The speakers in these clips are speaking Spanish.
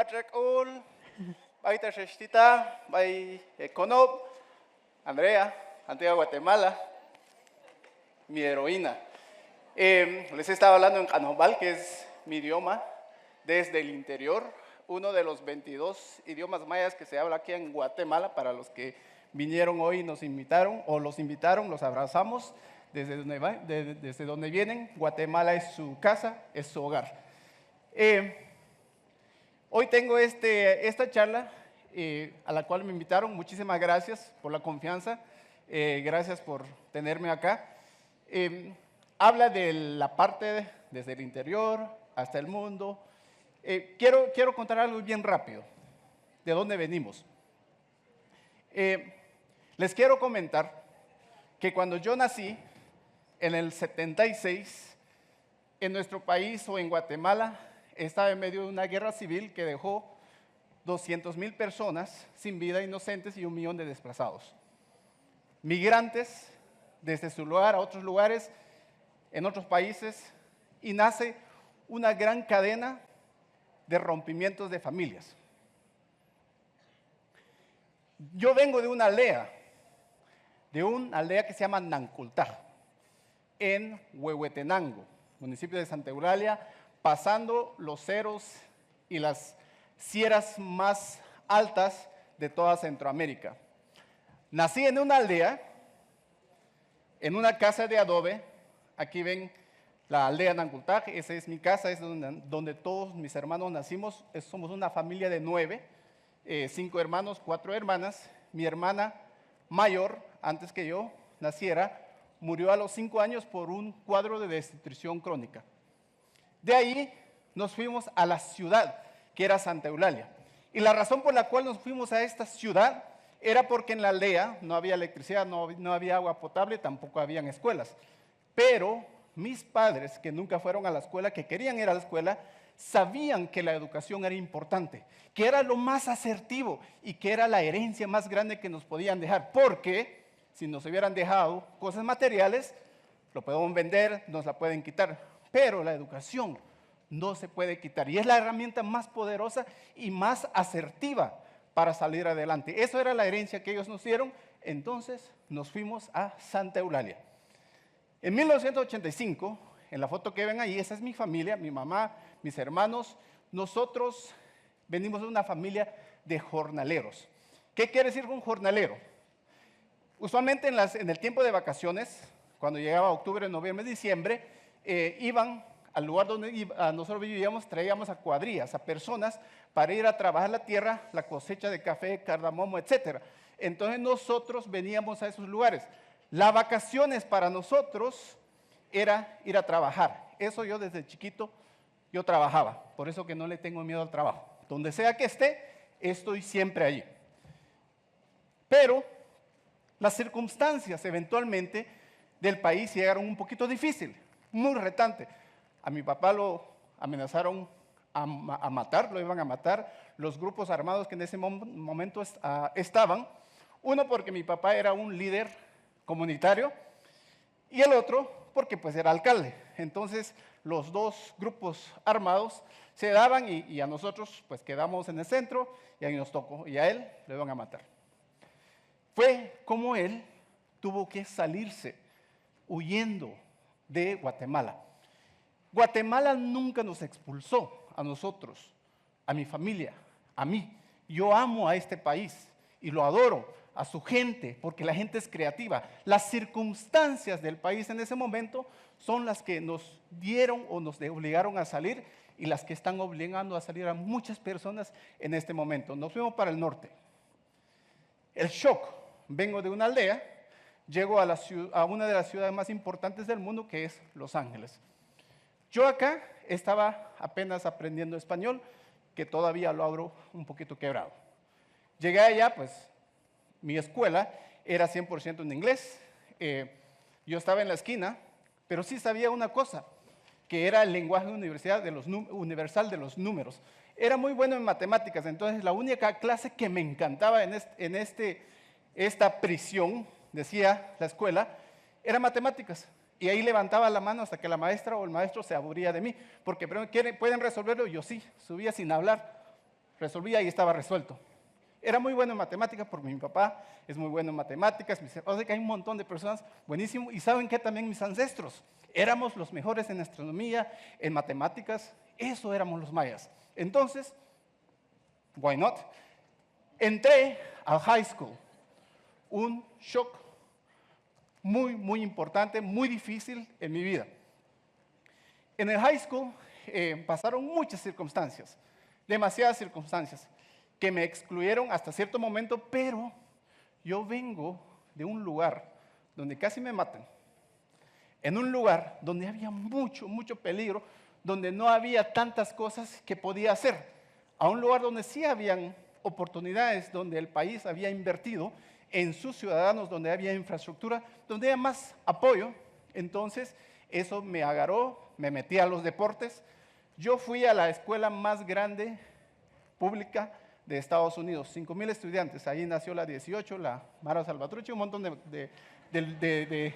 Patrick Ul, Baita Shestita, Bay Econob, Andrea, Antigua Guatemala, mi heroína. Les estaba hablando en Canobal, que es mi idioma, desde el interior, uno de los 22 idiomas mayas que se habla aquí en Guatemala. Para los que vinieron hoy, nos invitaron, o los invitaron, los abrazamos desde donde vienen. Guatemala es su casa, es su hogar. Hoy tengo esta charla a la cual me invitaron. Muchísimas gracias por la confianza, gracias por tenerme acá. Habla de la parte desde el interior hasta el mundo. Quiero contar algo bien rápido, de dónde venimos. Les quiero comentar que cuando yo nací, en el 76, en nuestro país o en Guatemala, estaba en medio de una guerra civil que dejó 200,000 personas sin vida, inocentes, y 1 millón de desplazados. Migrantes desde su lugar a otros lugares, en otros países, y nace una gran cadena de rompimientos de familias. Yo vengo de una aldea que se llama Nancultá, en Huehuetenango, municipio de Santa Eulalia, pasando los cerros y las sierras más altas de toda Centroamérica. Nací en una aldea, en una casa de adobe. Aquí ven la aldea Nancultá, esa es mi casa, es donde todos mis hermanos nacimos. Somos una familia de 9, 5 hermanos, 4 hermanas. Mi hermana mayor, antes que yo naciera, murió a los 5 años por un cuadro de desnutrición crónica. De ahí nos fuimos a la ciudad, que era Santa Eulalia. Y la razón por la cual nos fuimos a esta ciudad era porque en la aldea no había electricidad, no había agua potable, tampoco habían escuelas. Pero mis padres, que nunca fueron a la escuela, que querían ir a la escuela, sabían que la educación era importante, que era lo más asertivo y que era la herencia más grande que nos podían dejar. Porque si nos hubieran dejado cosas materiales, lo podemos vender, nos la pueden quitar. Pero la educación no se puede quitar, y es la herramienta más poderosa y más asertiva para salir adelante. Eso era la herencia que ellos nos dieron. Entonces nos fuimos a Santa Eulalia. En 1985, en la foto que ven ahí, esa es mi familia, mi mamá, mis hermanos. Nosotros venimos de una familia de jornaleros. ¿Qué quiere decir un jornalero? Usualmente en el tiempo de vacaciones, cuando llegaba octubre, noviembre, diciembre, iban al lugar donde nosotros vivíamos, traíamos a cuadrillas, a personas para ir a trabajar la tierra, la cosecha de café, cardamomo, etc. Entonces nosotros veníamos a esos lugares. Las vacaciones para nosotros era ir a trabajar. Eso yo desde chiquito, yo trabajaba. Por eso que no le tengo miedo al trabajo. Donde sea que esté, estoy siempre allí. Pero las circunstancias eventualmente del país llegaron un poquito difíciles, muy retante. A mi papá lo amenazaron a matar, lo iban a matar los grupos armados que en ese momento estaban. Uno porque mi papá era un líder comunitario y el otro porque pues era alcalde. Entonces los dos grupos armados se daban y a nosotros pues quedamos en el centro y ahí nos tocó, y a él lo iban a matar. Fue como él tuvo que salirse huyendo de Guatemala. Guatemala nunca nos expulsó a nosotros, a mi familia, a mí. Yo amo a este país y lo adoro, a su gente, porque la gente es creativa. Las circunstancias del país en ese momento son las que nos dieron o nos obligaron a salir, y las que están obligando a salir a muchas personas en este momento. Nos fuimos para el norte. El shock. Vengo de una aldea, llego a una de las ciudades más importantes del mundo, que es Los Ángeles. Yo acá estaba apenas aprendiendo español, que todavía lo hablo un poquito quebrado. Llegué allá, pues mi escuela era 100% en inglés. Yo estaba en la esquina, pero sí sabía una cosa, que era el lenguaje universal de los números. Era muy bueno en matemáticas. Entonces la única clase que me encantaba en esta prisión, decía la escuela, era matemáticas. Y ahí levantaba la mano hasta que la maestra o el maestro se aburría de mí, porque pueden resolverlo. Yo sí, subía sin hablar. resolvía y estaba resuelto. Era muy bueno en matemáticas porque mi papá es muy bueno en matemáticas. O sea que hay un montón de personas buenísimos. Y ¿saben qué? También mis ancestros. Éramos los mejores en astronomía, en matemáticas. Eso éramos los mayas. Entonces, why not? Entré al high school. Un shock muy, muy importante, muy difícil en mi vida. En el high school pasaron muchas circunstancias, demasiadas circunstancias, que me excluyeron hasta cierto momento, pero yo vengo de un lugar donde casi me matan, en un lugar donde había mucho, mucho peligro, donde no había tantas cosas que podía hacer, a un lugar donde sí habían oportunidades, donde el país había invertido en sus ciudadanos, donde había infraestructura, donde había más apoyo. Entonces, eso me agarró, me metí a los deportes. Yo fui a la escuela más grande pública de Estados Unidos, 5,000 estudiantes. Ahí nació la 18, la Mara Salvatrucha, un montón de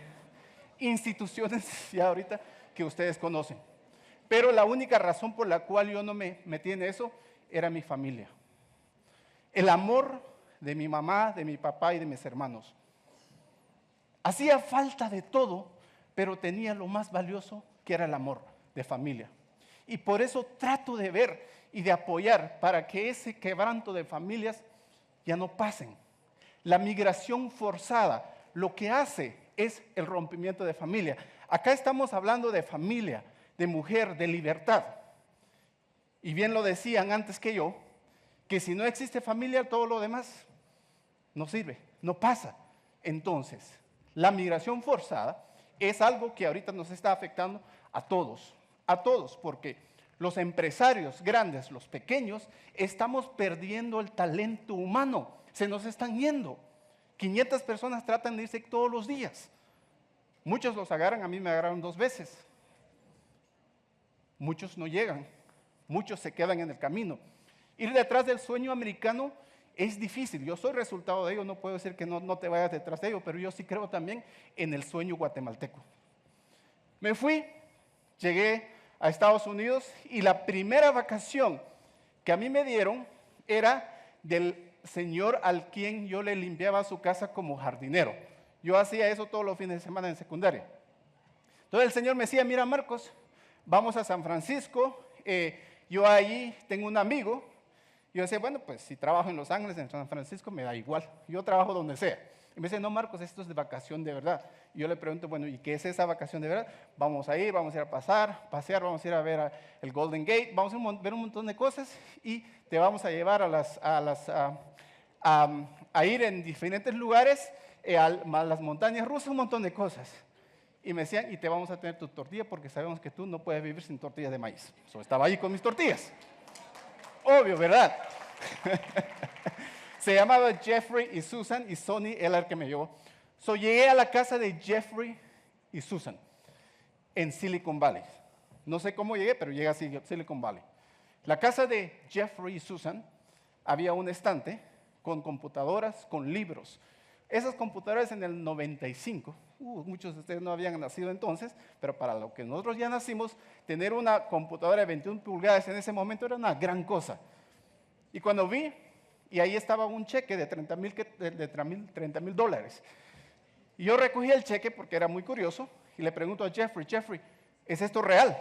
instituciones ya ahorita que ustedes conocen. Pero la única razón por la cual yo no me metí en eso era mi familia. El amor de mi mamá, de mi papá y de mis hermanos. Hacía falta de todo, pero tenía lo más valioso, que era el amor de familia. Y por eso trato de ver y de apoyar para que ese quebranto de familias ya no pasen. La migración forzada lo que hace es el rompimiento de familia. Acá estamos hablando de familia, de mujer, de libertad. Y bien lo decían antes que yo, que si no existe familia, todo lo demás no sirve, no pasa. Entonces, la migración forzada es algo que ahorita nos está afectando a todos, porque los empresarios grandes, los pequeños, estamos perdiendo el talento humano, se nos están yendo. 500 personas tratan de irse todos los días. Muchos los agarran, a mí me agarraron 2 veces. Muchos no llegan, muchos se quedan en el camino. Ir detrás del sueño americano es difícil. Yo soy resultado de ello, no puedo decir que no te vayas detrás de ello, pero yo sí creo también en el sueño guatemalteco. Me fui, llegué a Estados Unidos y la primera vacación que a mí me dieron era del señor al quien yo le limpiaba su casa como jardinero. Yo hacía eso todos los fines de semana en secundaria. Entonces el señor me decía, mira Marcos, vamos a San Francisco, yo ahí tengo un amigo. Yo decía, bueno, pues si trabajo en Los Ángeles, en San Francisco, me da igual. Yo trabajo donde sea. Y me dice, no, Marcos, esto es de vacación de verdad. Y yo le pregunto, bueno, ¿y qué es esa vacación de verdad? Vamos a ir a pasear, vamos a ir a ver el Golden Gate, vamos a ver un montón de cosas y te vamos a llevar a ir en diferentes lugares, a las montañas rusas, un montón de cosas. Y me decían, y te vamos a tener tu tortilla porque sabemos que tú no puedes vivir sin tortillas de maíz. So, estaba ahí con mis tortillas. Obvio, ¿verdad? Se llamaba Jeffrey y Susan y Sonny era el que me llevó. So, llegué a la casa de Jeffrey y Susan en Silicon Valley. No sé cómo llegué, pero llegué a Silicon Valley. La casa de Jeffrey y Susan había un estante con computadoras, con libros. Esas computadoras en el 95, muchos de ustedes no habían nacido entonces, pero para lo que nosotros ya nacimos, tener una computadora de 21 pulgadas en ese momento era una gran cosa. Y cuando vi, y ahí estaba un cheque de $30,000. Y yo recogí el cheque porque era muy curioso y le pregunto a Jeffrey, ¿es esto real?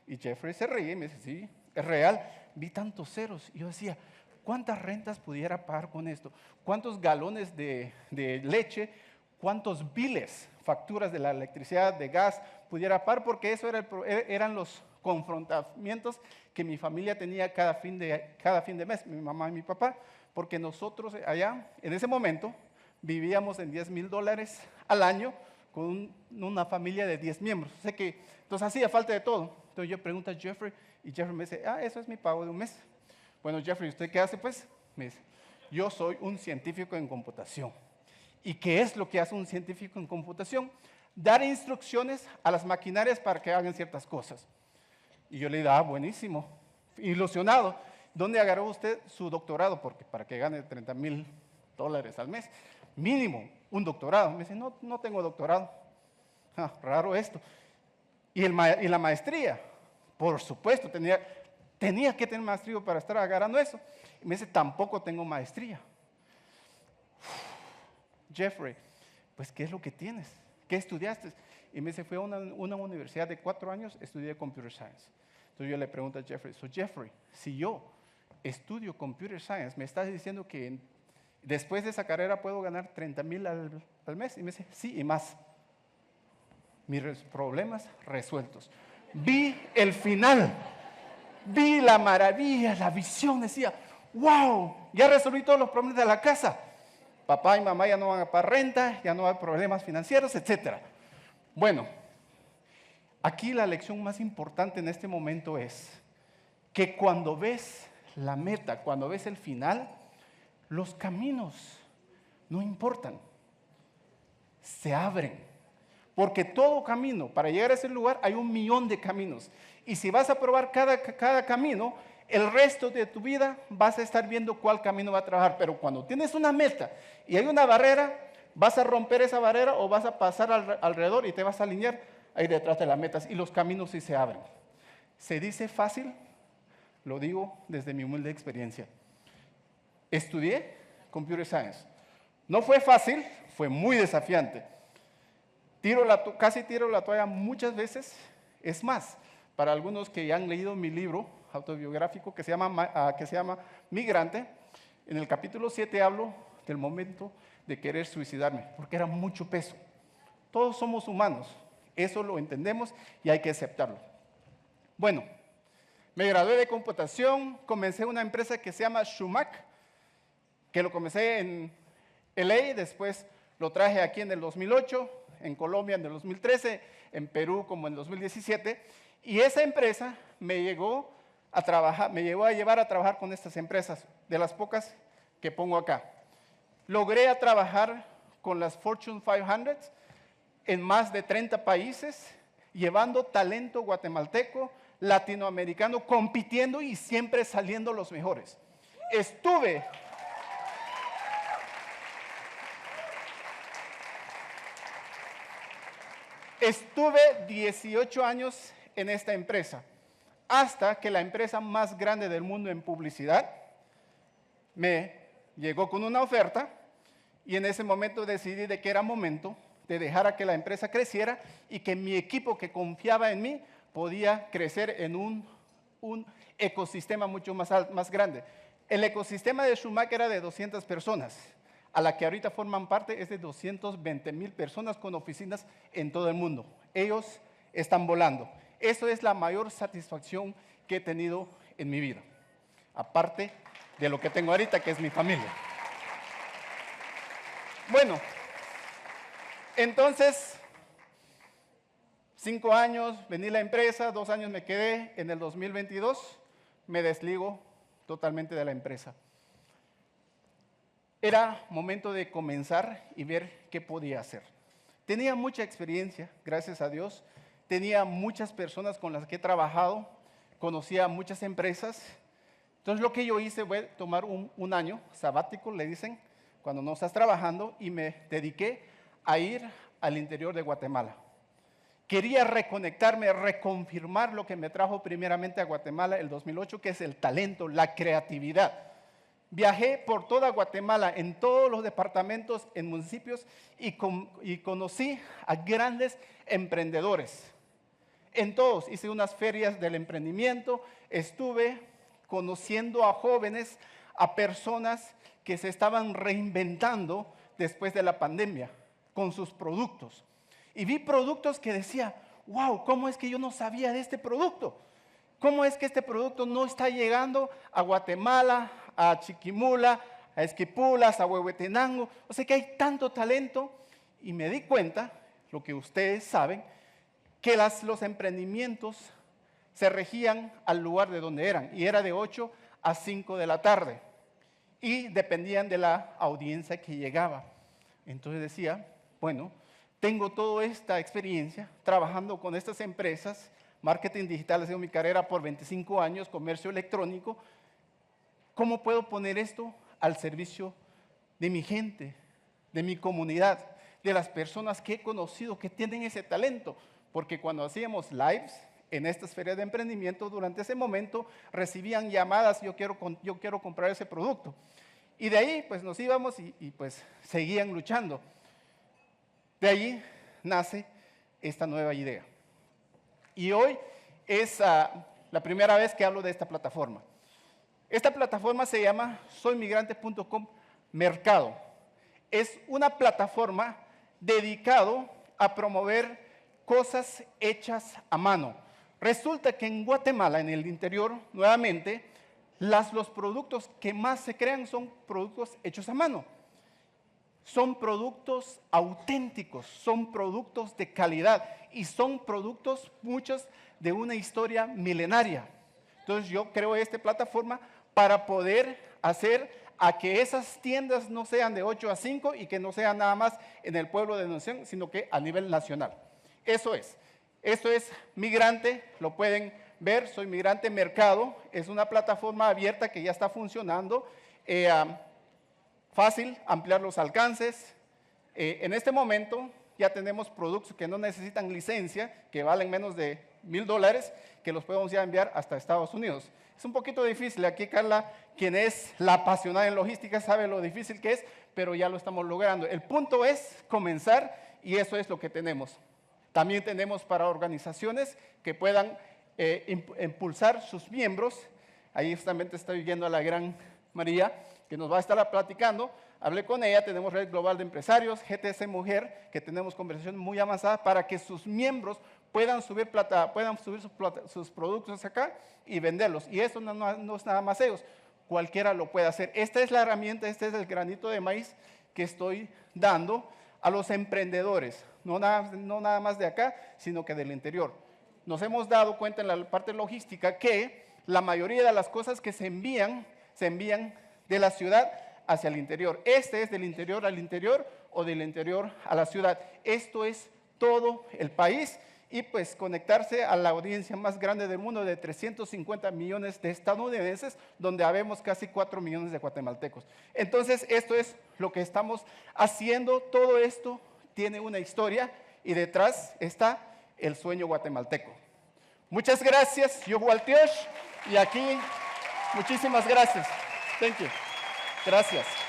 Y Jeffrey se ríe y me dice, sí, es real. Vi tantos ceros y yo decía, ¿cuántas rentas pudiera pagar con esto? ¿Cuántos galones de leche? ¿Cuántos biles, facturas de la electricidad, de gas pudiera pagar? Porque eso eran los confrontamientos que mi familia tenía cada fin de mes, mi mamá y mi papá, porque nosotros allá, en ese momento, vivíamos en $10,000 al año con una familia de 10 miembros. Sé que entonces hacía falta de todo. Entonces yo pregunto a Jeffrey y Jeffrey me dice, eso es mi pago de un mes. Bueno, Jeffrey, ¿usted qué hace? Pues me dice, yo soy un científico en computación. ¿Y qué es lo que hace un científico en computación? Dar instrucciones a las maquinarias para que hagan ciertas cosas. Y yo le digo, buenísimo, ilusionado. ¿Dónde agarró usted su doctorado? Porque para que gane $30,000 al mes, mínimo un doctorado. Me dice, no tengo doctorado. Raro esto. ¿Y la maestría? Por supuesto, tenía que tener maestría para estar agarrando eso. Y me dice, tampoco tengo maestría. Jeffrey, pues ¿qué es lo que tienes? ¿Qué estudiaste? Y me dice, fue a una universidad de 4 años, estudié Computer Science. Entonces yo le pregunto a Jeffrey, Jeffrey, si yo estudio Computer Science, ¿me estás diciendo que después de esa carrera puedo ganar 30,000 al mes? Y me dice, sí, y más. Mis problemas resueltos. Vi el final, vi la maravilla, la visión, decía, wow, ya resolví todos los problemas de la casa. Papá y mamá ya no van a pagar renta, ya no hay problemas financieros, etc. Bueno, aquí la lección más importante en este momento es que cuando ves la meta, cuando ves el final, los caminos no importan, se abren. Porque todo camino, para llegar a ese lugar, hay 1,000,000 de caminos. Y si vas a probar cada camino, el resto de tu vida vas a estar viendo cuál camino va a trabajar. Pero cuando tienes una meta y hay una barrera, vas a romper esa barrera o vas a pasar alrededor y te vas a alinear ahí detrás de las metas. Y los caminos sí se abren. ¿Se dice fácil? Lo digo desde mi humilde experiencia. Estudié Computer Science. No fue fácil, fue muy desafiante. Casi tiro la toalla muchas veces. Es más, para algunos que ya han leído mi libro autobiográfico que se llama Migrante, en el capítulo 7 hablo del momento de querer suicidarme, porque era mucho peso. Todos somos humanos, eso lo entendemos y hay que aceptarlo. Bueno, me gradué de computación, comencé una empresa que se llama Shumac, que lo comencé en LA, después lo traje aquí en el 2008, en Colombia en el 2013, en Perú como en el 2017, y esa empresa me llevó a llevar a trabajar con estas empresas, de las pocas que pongo acá. Logré a trabajar con las Fortune 500 en más de 30 países, llevando talento guatemalteco, latinoamericano, compitiendo y siempre saliendo los mejores. Estuve 18 años en esta empresa, hasta que la empresa más grande del mundo en publicidad me llegó con una oferta y en ese momento decidí de que era momento de dejar a que la empresa creciera y que mi equipo que confiaba en mí podía crecer en un ecosistema mucho más grande. El ecosistema de Shumac era de 200 personas. A la que ahorita forman parte es de 220,000 personas con oficinas en todo el mundo. Ellos están volando. Eso es la mayor satisfacción que he tenido en mi vida, aparte de lo que tengo ahorita, que es mi familia. Bueno, entonces, 5 años, vendí la empresa, 2 años me quedé, en el 2022 me desligo totalmente de la empresa. Era momento de comenzar y ver qué podía hacer. Tenía mucha experiencia, gracias a Dios. Tenía muchas personas con las que he trabajado, conocía muchas empresas. Entonces lo que yo hice fue tomar un año sabático, le dicen, cuando no estás trabajando, y me dediqué a ir al interior de Guatemala. Quería reconectarme, reconfirmar lo que me trajo primeramente a Guatemala el 2008, que es el talento, la creatividad. Viajé por toda Guatemala, en todos los departamentos, en municipios, y conocí a grandes emprendedores. En todos hice unas ferias del emprendimiento, estuve conociendo a jóvenes, a personas que se estaban reinventando después de la pandemia con sus productos. Y vi productos que decía, wow, ¿cómo es que yo no sabía de este producto? ¿Cómo es que este producto no está llegando a Guatemala, a Chiquimula, a Esquipulas, a Huehuetenango? O sea que hay tanto talento y me di cuenta, lo que ustedes saben, que los emprendimientos se regían al lugar de donde eran y era de 8 a 5 de la tarde y dependían de la audiencia que llegaba. Entonces decía, bueno, tengo toda esta experiencia trabajando con estas empresas, marketing digital ha sido mi carrera por 25 años, comercio electrónico. ¿Cómo puedo poner esto al servicio de mi gente, de mi comunidad, de las personas que he conocido que tienen ese talento? Porque cuando hacíamos lives en estas ferias de emprendimiento, durante ese momento recibían llamadas, yo quiero comprar ese producto. Y de ahí pues nos íbamos y pues seguían luchando. De ahí nace esta nueva idea. Y hoy es la primera vez que hablo de esta plataforma. Esta plataforma se llama soymigrante.com Mercado. Es una plataforma dedicada a promover cosas hechas a mano. Resulta que en Guatemala, en el interior, nuevamente, los productos que más se crean son productos hechos a mano. Son productos auténticos, son productos de calidad y son productos, muchos, de una historia milenaria. Entonces yo creo esta plataforma para poder hacer a que esas tiendas no sean de 8 a 5 y que no sean nada más en el pueblo de Asunción, sino que a nivel nacional. Eso es. Esto es Migrante, lo pueden ver, Soy Migrante Mercado, es una plataforma abierta que ya está funcionando. Fácil ampliar los alcances. En este momento ya tenemos productos que no necesitan licencia, que valen menos de $1,000, que los podemos ya enviar hasta Estados Unidos. Es un poquito difícil. Aquí Carla, quien es la apasionada en logística, sabe lo difícil que es, pero ya lo estamos logrando. El punto es comenzar y eso es lo que tenemos. También tenemos para organizaciones que puedan impulsar sus miembros. Ahí justamente estoy viendo a la gran María, que nos va a estar platicando. Hablé con ella, tenemos Red Global de Empresarios, GTC Mujer, que tenemos conversación muy avanzada para que sus miembros puedan subir sus productos acá y venderlos. Y eso no es nada más ellos, cualquiera lo puede hacer. Esta es la herramienta, este es el granito de maíz que estoy dando a los emprendedores, no nada más de acá, sino que del interior. Nos hemos dado cuenta en la parte logística que la mayoría de las cosas que se envían de la ciudad hacia el interior. Este es del interior al interior o del interior a la ciudad. Esto es todo el país y pues conectarse a la audiencia más grande del mundo de 350 millones de estadounidenses, donde habemos casi 4 millones de guatemaltecos. Entonces, esto es lo que estamos haciendo. Todo esto tiene una historia y detrás está el sueño guatemalteco. Muchas gracias, yo Waltiosh, y aquí, muchísimas gracias. Thank you. Gracias.